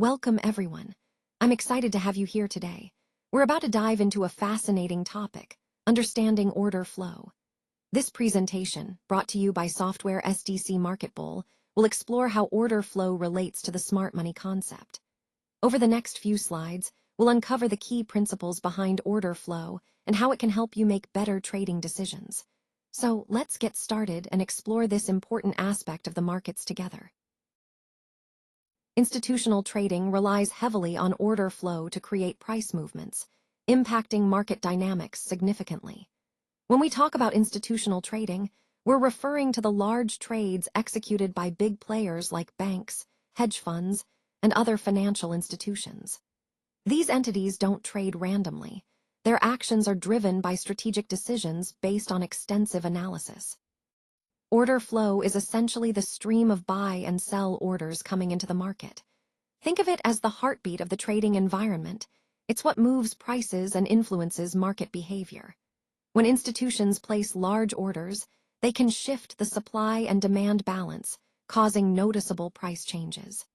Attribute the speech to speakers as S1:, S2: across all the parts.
S1: Welcome, everyone. I'm excited to have you here today. We're about to dive into a fascinating topic, understanding order flow. This presentation, brought to you by software STC Market Bowl, will explore how order flow relates to the smart money concept. Over the next few slides, we'll uncover the key principles behind order flow and how it can help you make better trading decisions. So let's get started and explore this important aspect of the markets together. Institutional trading relies heavily on order flow to create price movements, impacting market dynamics significantly. When we talk about institutional trading, we're referring to the large trades executed by big players like banks, hedge funds, and other financial institutions. These entities don't trade randomly. Their actions are driven by strategic decisions based on extensive analysis. Order flow is essentially the stream of buy and sell orders coming into the market. Think of it as the heartbeat of the trading environment. It's what moves prices and influences market behavior. When institutions place large orders, they can shift the supply and demand balance, causing noticeable price changes.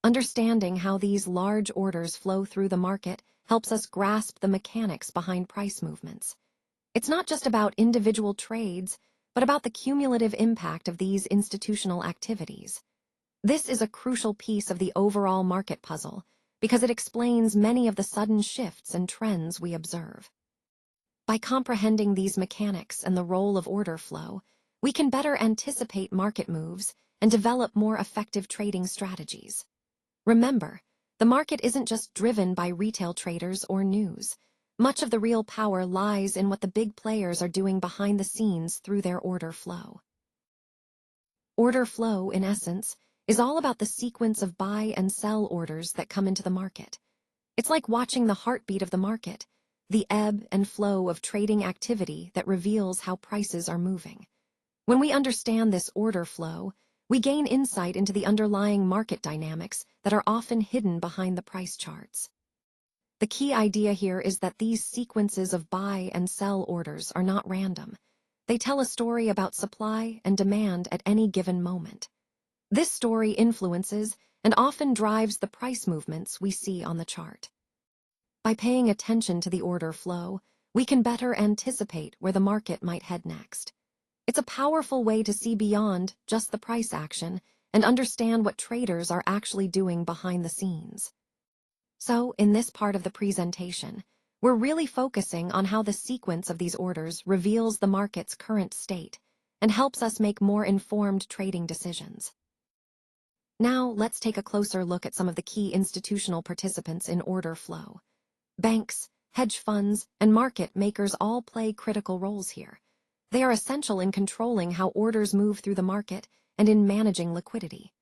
S1: Understanding how these large orders flow through the market helps us grasp the mechanics behind price movements. It's not just about individual trades, but about the cumulative impact of these institutional activities. This is a crucial piece of the overall market puzzle because it explains many of the sudden shifts and trends we observe. By comprehending these mechanics and the role of order flow, we can better anticipate market moves and develop more effective trading strategies. Remember, the market isn't just driven by retail traders or news. Much of the real power lies in what the big players are doing behind the scenes through their order flow. Order flow, in essence, is all about the sequence of buy and sell orders that come into the market. It's like watching the heartbeat of the market, the ebb and flow of trading activity that reveals how prices are moving. When we understand this order flow, we gain insight into the underlying market dynamics that are often hidden behind the price charts. The key idea here is that these sequences of buy and sell orders are not random. They tell a story about supply and demand at any given moment. This story influences and often drives the price movements we see on the chart. By paying attention to the order flow, we can better anticipate where the market might head next. It's a powerful way to see beyond just the price action and understand what traders are actually doing behind the scenes. So, in this part of the presentation, we're really focusing on how the sequence of these orders reveals the market's current state and helps us make more informed trading decisions. Now, let's take a closer look at some of the key institutional participants in order flow. Banks, hedge funds, and market makers all play critical roles here. They are essential in controlling how orders move through the market and in managing liquidity.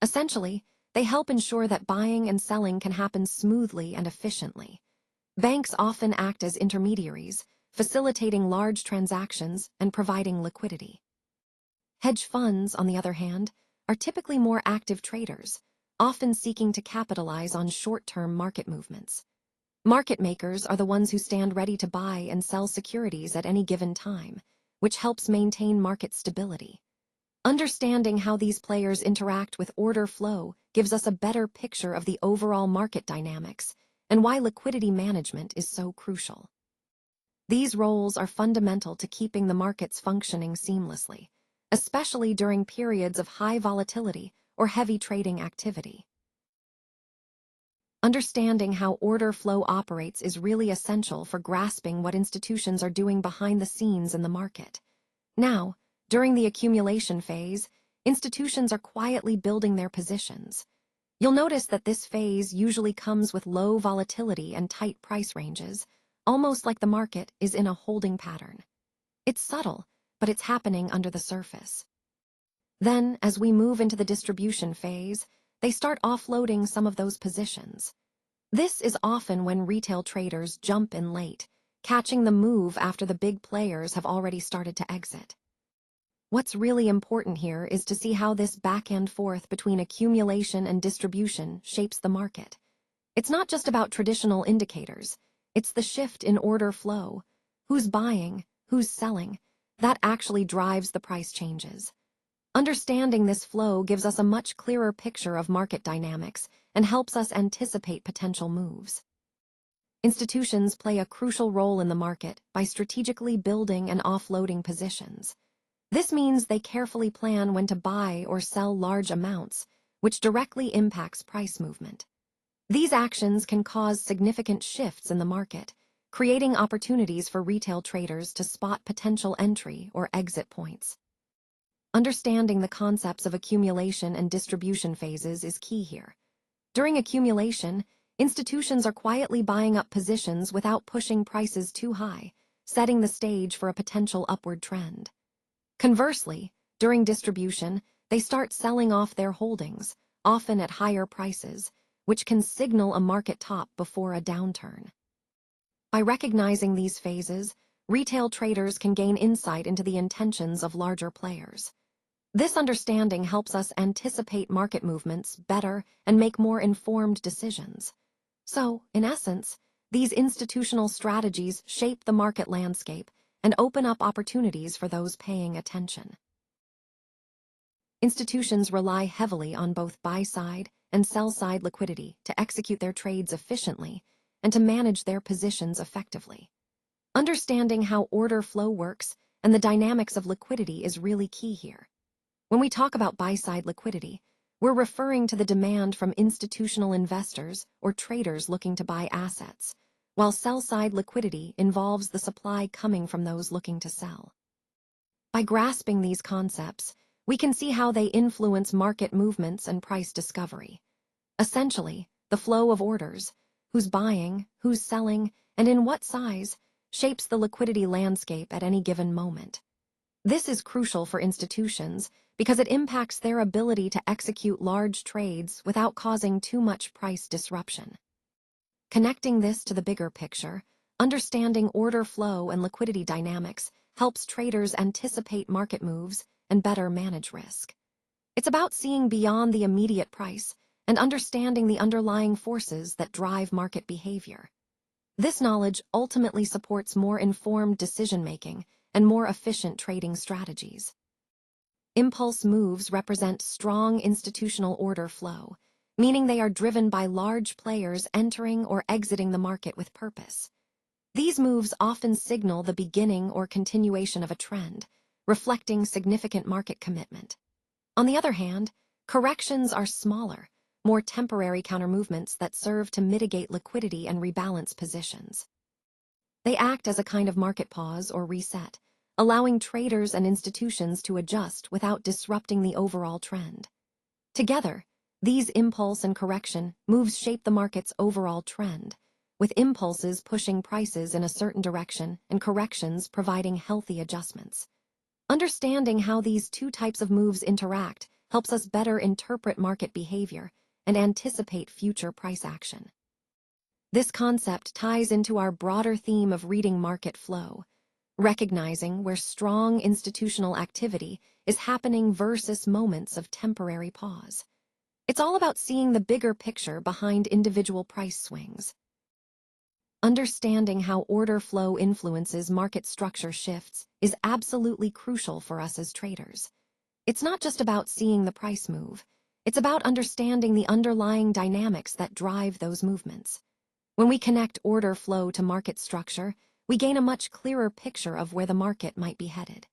S1: Essentially, they help ensure that buying and selling can happen smoothly and efficiently. Banks often act as intermediaries, facilitating large transactions and providing liquidity. Hedge funds, on the other hand, are typically more active traders, often seeking to capitalize on short-term market movements. Market makers are the ones who stand ready to buy and sell securities at any given time, which helps maintain market stability. Understanding how these players interact with order flow gives us a better picture of the overall market dynamics and why liquidity management is so crucial. These roles are fundamental to keeping the markets functioning seamlessly, especially during periods of high volatility or heavy trading activity. Understanding how order flow operates is really essential for grasping what institutions are doing behind the scenes in the market. Now, during the accumulation phase, institutions are quietly building their positions. You'll notice that this phase usually comes with low volatility and tight price ranges, almost like the market is in a holding pattern. It's subtle, but it's happening under the surface. Then, as we move into the distribution phase, they start offloading some of those positions. This is often when retail traders jump in late, catching the move after the big players have already started to exit. What's really important here is to see how this back and forth between accumulation and distribution shapes the market. It's not just about traditional indicators, it's the shift in order flow. Who's buying, who's selling, that actually drives the price changes. Understanding this flow gives us a much clearer picture of market dynamics and helps us anticipate potential moves. Institutions play a crucial role in the market by strategically building and offloading positions. This means they carefully plan when to buy or sell large amounts, which directly impacts price movement. These actions can cause significant shifts in the market, creating opportunities for retail traders to spot potential entry or exit points. Understanding the concepts of accumulation and distribution phases is key here. During accumulation, institutions are quietly buying up positions without pushing prices too high, setting the stage for a potential upward trend. Conversely, during distribution, they start selling off their holdings, often at higher prices, which can signal a market top before a downturn. By recognizing these phases, retail traders can gain insight into the intentions of larger players. This understanding helps us anticipate market movements better and make more informed decisions. So, in essence, these institutional strategies shape the market landscape and open up opportunities for those paying attention. Institutions rely heavily on both buy-side and sell-side liquidity to execute their trades efficiently and to manage their positions effectively. Understanding how order flow works and the dynamics of liquidity is really key here. When we talk about buy-side liquidity, we're referring to the demand from institutional investors or traders looking to buy assets, while sell-side liquidity involves the supply coming from those looking to sell. By grasping these concepts, we can see how they influence market movements and price discovery. Essentially, the flow of orders, who's buying, who's selling, and in what size, shapes the liquidity landscape at any given moment. This is crucial for institutions because it impacts their ability to execute large trades without causing too much price disruption. Connecting this to the bigger picture, understanding order flow and liquidity dynamics helps traders anticipate market moves and better manage risk. It's about seeing beyond the immediate price and understanding the underlying forces that drive market behavior. This knowledge ultimately supports more informed decision-making and more efficient trading strategies. Impulse moves represent strong institutional order flow, meaning they are driven by large players entering or exiting the market with purpose. These moves often signal the beginning or continuation of a trend, reflecting significant market commitment. On the other hand, corrections are smaller, more temporary countermovements that serve to mitigate liquidity and rebalance positions. They act as a kind of market pause or reset, allowing traders and institutions to adjust without disrupting the overall trend. Together, these impulse and correction moves shape the market's overall trend, with impulses pushing prices in a certain direction and corrections providing healthy adjustments. Understanding how these two types of moves interact helps us better interpret market behavior and anticipate future price action. This concept ties into our broader theme of reading market flow, recognizing where strong institutional activity is happening versus moments of temporary pause. It's all about seeing the bigger picture behind individual price swings. Understanding how order flow influences market structure shifts is absolutely crucial for us as traders. It's not just about seeing the price move, it's about understanding the underlying dynamics that drive those movements. When we connect order flow to market structure, we gain a much clearer picture of where the market might be headed.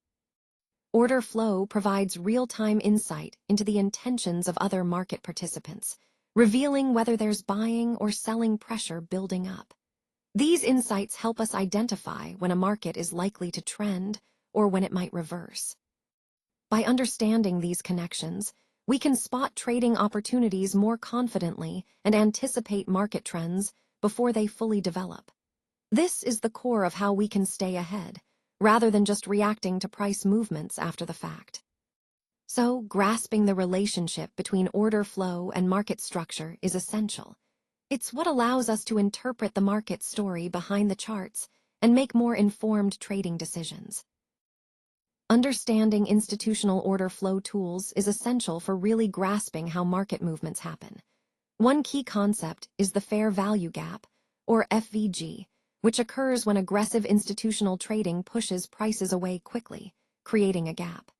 S1: Order flow provides real-time insight into the intentions of other market participants, revealing whether there's buying or selling pressure building up. These insights help us identify when a market is likely to trend or when it might reverse. By understanding these connections, we can spot trading opportunities more confidently and anticipate market trends before they fully develop. This is the core of how we can stay ahead, rather than just reacting to price movements after the fact. So, grasping the relationship between order flow and market structure is essential. It's what allows us to interpret the market story behind the charts and make more informed trading decisions. Understanding institutional order flow tools is essential for really grasping how market movements happen. One key concept is the fair value gap, or FVG, which occurs when aggressive institutional trading pushes prices away quickly, creating a gap.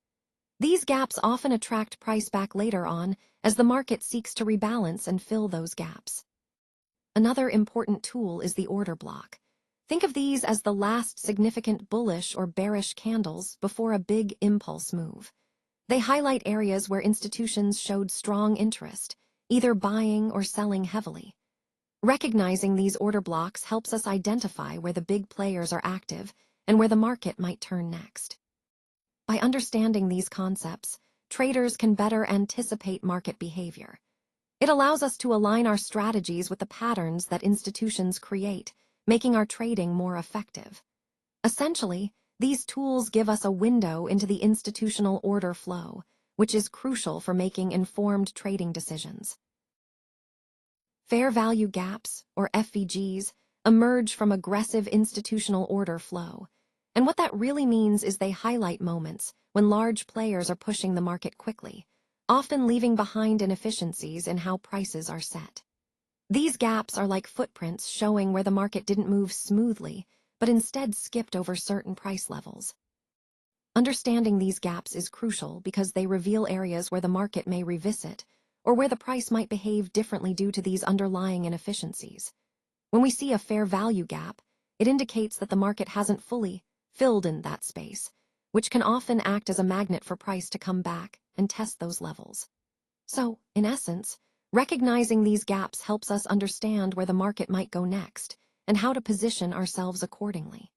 S1: These gaps often attract price back later on as the market seeks to rebalance and fill those gaps. Another important tool is the order block. Think of these as the last significant bullish or bearish candles before a big impulse move. They highlight areas where institutions showed strong interest, either buying or selling heavily. Recognizing these order blocks helps us identify where the big players are active and where the market might turn next. By understanding these concepts, traders can better anticipate market behavior. It allows us to align our strategies with the patterns that institutions create, making our trading more effective. Essentially, these tools give us a window into the institutional order flow, which is crucial for making informed trading decisions. Fair value gaps, or FVGs, emerge from aggressive institutional order flow. And what that really means is they highlight moments when large players are pushing the market quickly, often leaving behind inefficiencies in how prices are set. These gaps are like footprints showing where the market didn't move smoothly, but instead skipped over certain price levels. Understanding these gaps is crucial because they reveal areas where the market may revisit, or where the price might behave differently due to these underlying inefficiencies. When we see a fair value gap, it indicates that the market hasn't fully filled in that space, which can often act as a magnet for price to come back and test those levels. So, in essence, recognizing these gaps helps us understand where the market might go next and how to position ourselves accordingly.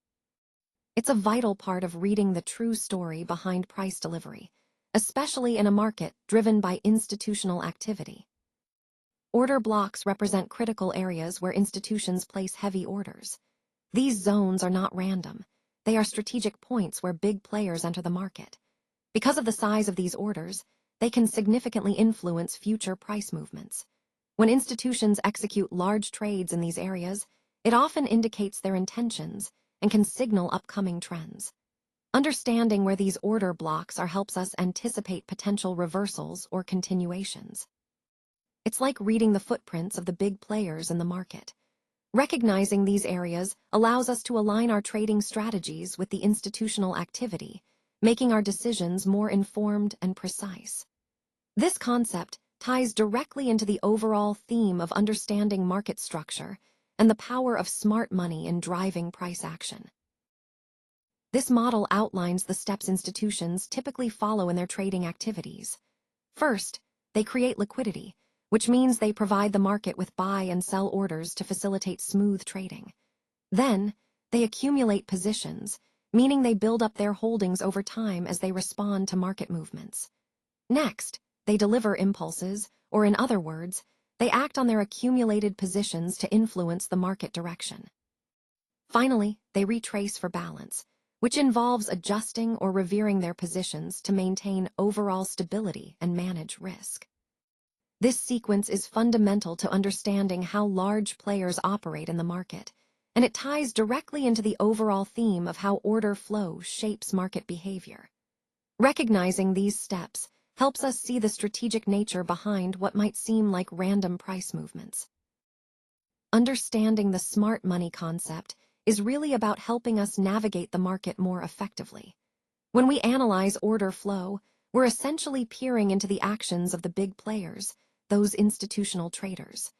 S1: It's a vital part of reading the true story behind price delivery, especially in a market driven by institutional activity. Order blocks represent critical areas where institutions place heavy orders. These zones are not random. They are strategic points where big players enter the market. Because of the size of these orders, they can significantly influence future price movements. When institutions execute large trades in these areas, it often indicates their intentions and can signal upcoming trends. Understanding where these order blocks are helps us anticipate potential reversals or continuations. It's like reading the footprints of the big players in the market. Recognizing these areas allows us to align our trading strategies with the institutional activity, making our decisions more informed and precise. This concept ties directly into the overall theme of understanding market structure and the power of smart money in driving price action. This model outlines the steps institutions typically follow in their trading activities. First, they create liquidity, which means they provide the market with buy and sell orders to facilitate smooth trading. Then, they accumulate positions, meaning they build up their holdings over time as they respond to market movements. Next, they deliver impulses, or in other words, they act on their accumulated positions to influence the market direction. Finally, they retrace for balance, which involves adjusting or reversing their positions to maintain overall stability and manage risk. This sequence is fundamental to understanding how large players operate in the market, and it ties directly into the overall theme of how order flow shapes market behavior. Recognizing these steps helps us see the strategic nature behind what might seem like random price movements. Understanding the smart money concept is really about helping us navigate the market more effectively. When we analyze order flow, we're essentially peering into the actions of the big players, those institutional traders.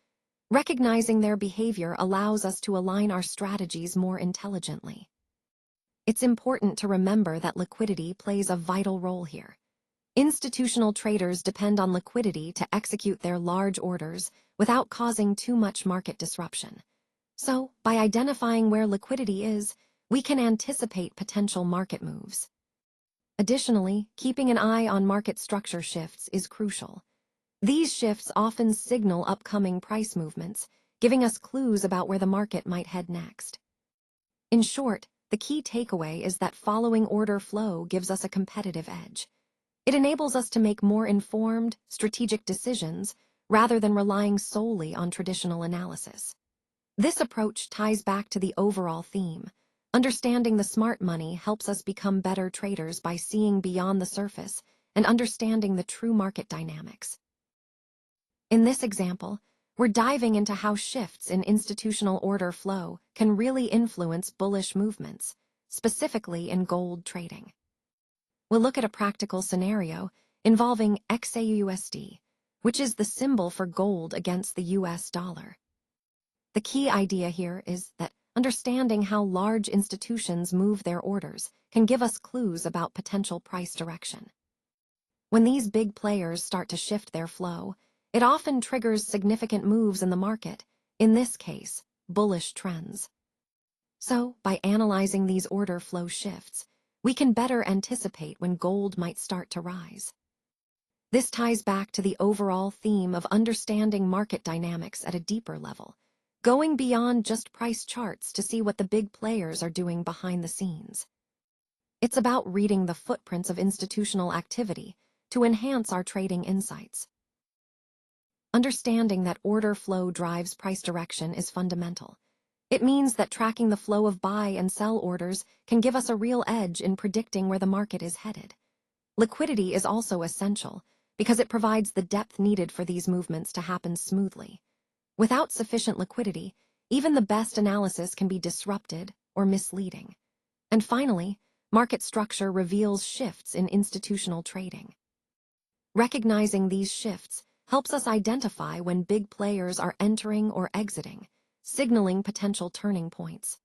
S1: Recognizing their behavior allows us to align our strategies more intelligently. It's important to remember that liquidity plays a vital role here. Institutional traders depend on liquidity to execute their large orders without causing too much market disruption. So, by identifying where liquidity is, we can anticipate potential market moves. Additionally, keeping an eye on market structure shifts is crucial. These shifts often signal upcoming price movements, giving us clues about where the market might head next. In short, the key takeaway is that following order flow gives us a competitive edge. It enables us to make more informed, strategic decisions rather than relying solely on traditional analysis. This approach ties back to the overall theme. Understanding the smart money helps us become better traders by seeing beyond the surface and understanding the true market dynamics. In this example, we're diving into how shifts in institutional order flow can really influence bullish movements, specifically in gold trading. we'll look at a practical scenario involving XAUUSD, which is the symbol for gold against the US dollar. The key idea here is that understanding how large institutions move their orders can give us clues about potential price direction. When these big players start to shift their flow, it often triggers significant moves in the market, in this case, bullish trends. So, by analyzing these order flow shifts, we can better anticipate when gold might start to rise. This ties back to the overall theme of understanding market dynamics at a deeper level, going beyond just price charts to see what the big players are doing behind the scenes. It's about reading the footprints of institutional activity to enhance our trading insights. Understanding that order flow drives price direction is fundamental. It means that tracking the flow of buy and sell orders can give us a real edge in predicting where the market is headed. Liquidity is also essential because it provides the depth needed for these movements to happen smoothly. Without sufficient liquidity, even the best analysis can be disrupted or misleading. And finally, market structure reveals shifts in institutional trading. Recognizing these shifts helps us identify when big players are entering or exiting, signaling potential turning points.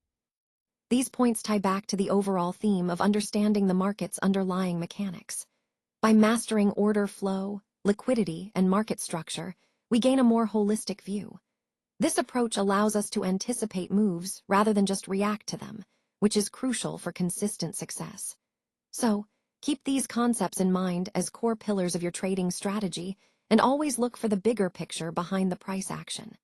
S1: These points tie back to the overall theme of understanding the market's underlying mechanics. By mastering order flow, liquidity, and market structure, we gain a more holistic view. This approach allows us to anticipate moves rather than just react to them, which is crucial for consistent success. So, keep these concepts in mind as core pillars of your trading strategy and always look for the bigger picture behind the price action.